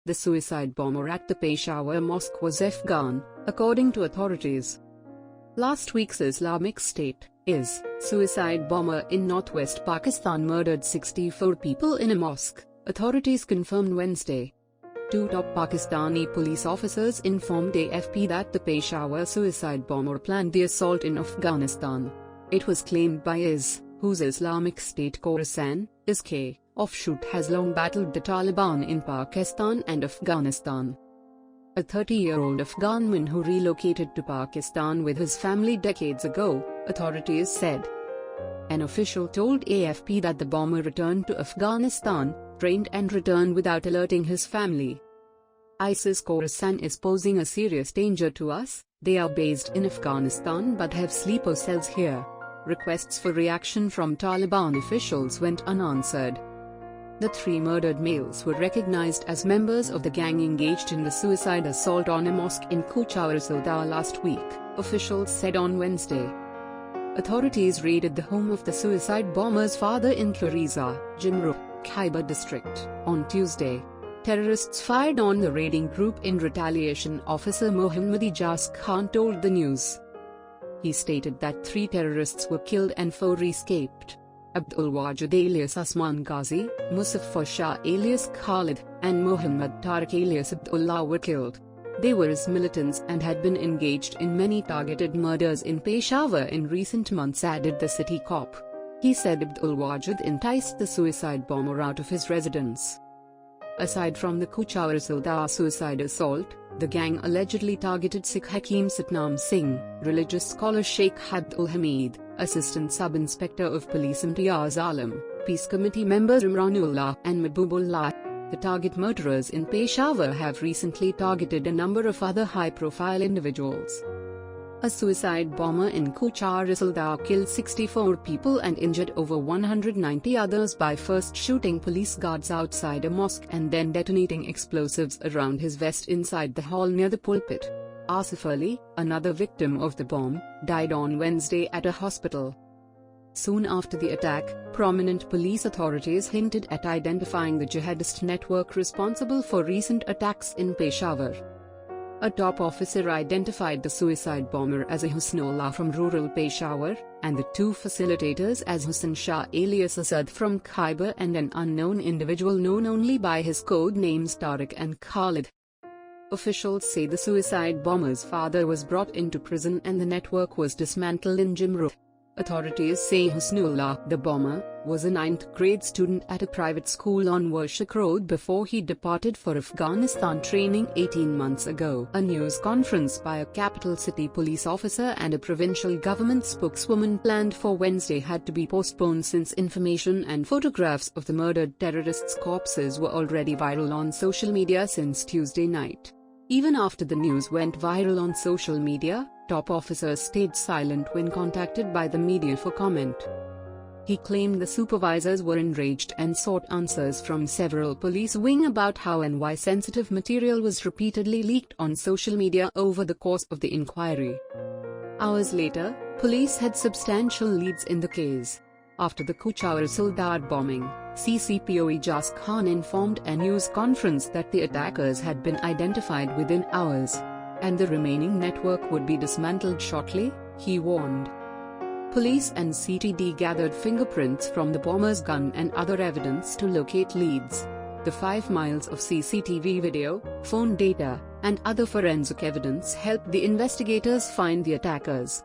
The suicide bomber at the Peshawar mosque was Afghan, according to authorities. Last week's Islamic State (IS) suicide bomber in northwest Pakistan murdered 64 people in a mosque, authorities confirmed Wednesday. Two top Pakistani police officers informed AFP that the Peshawar suicide bomber planned the assault in Afghanistan. It was claimed by IS, whose Islamic State-Khorasan (ISK) offshoot has long battled the Taliban in Pakistan and Afghanistan. A 30-year-old Afghan man who relocated to Pakistan with his family decades ago, authorities said. An official told AFP that the bomber returned to Afghanistan, trained and returned without alerting his family. ISIS-Khorasan is posing a serious danger to us. They are based in Afghanistan but have sleeper cells here. Requests for reaction from Taliban officials went unanswered. The three murdered males were recognized as members of the gang engaged in the suicide assault on a mosque in Koocha Risaldar last week, officials said on Wednesday. Authorities raided the home of the suicide bomber's father in Koocha, Jimru, Khyber district, on Tuesday. Terrorists fired on the raiding group in retaliation, Officer Mohammad Ijaz Khan told the news. He stated that 3 terrorists were killed and 4 escaped. Abdul Wajid alias Asman Ghazi, Musaffar Shah alias Khalid, and Muhammad Tariq alias Abdullah were killed. They were IS militants and had been engaged in many targeted murders in Peshawar in recent months, added the city cop. He said Abdul Wajid enticed the suicide bomber out of his residence. Aside from the Koocha Risaldar suicide assault, the gang allegedly targeted Sikh Hakim Satnam Singh, religious scholar Sheikh Abdul Hamid, Assistant Sub-Inspector of Police Imtiaz Alam, Peace Committee members Imranullah and Mahbubullah. The target murderers in Peshawar have recently targeted a number of other high-profile individuals. A suicide bomber in Koocha Risaldar killed 64 people and injured over 190 others by first shooting police guards outside a mosque and then detonating explosives around his vest inside the hall near the pulpit. Asif Ali, another victim of the bomb, died on Wednesday at a hospital. Soon after the attack, prominent police authorities hinted at identifying the jihadist network responsible for recent attacks in Peshawar. A top officer identified the suicide bomber as a Husnullah from rural Peshawar, and the 2 facilitators as Hussain Shah alias Asad from Khyber and an unknown individual known only by his code names Tariq and Khalid. Officials say the suicide bomber's father was brought into prison and the network was dismantled in Jimru. Authorities say Husnullah, the bomber, was a 9th grade student at a private school on Warshak Road before he departed for Afghanistan training 18 months ago. A news conference by a capital city police officer and a provincial government spokeswoman planned for Wednesday had to be postponed since information and photographs of the murdered terrorists' corpses were already viral on social media since Tuesday night. Even after the news went viral on social media, top officers stayed silent when contacted by the media for comment. He claimed the supervisors were enraged and sought answers from several police wings about how and why sensitive material was repeatedly leaked on social media over the course of the inquiry. Hours later, police had substantial leads in the case. After the Koocha Risaldar bombing, CCPO Ijaz Khan informed a news conference that the attackers had been identified within hours, and the remaining network would be dismantled shortly, he warned. Police and CTD gathered fingerprints from the bomber's gun and other evidence to locate leads. The 5 miles of CCTV video, phone data, and other forensic evidence helped the investigators find the attackers.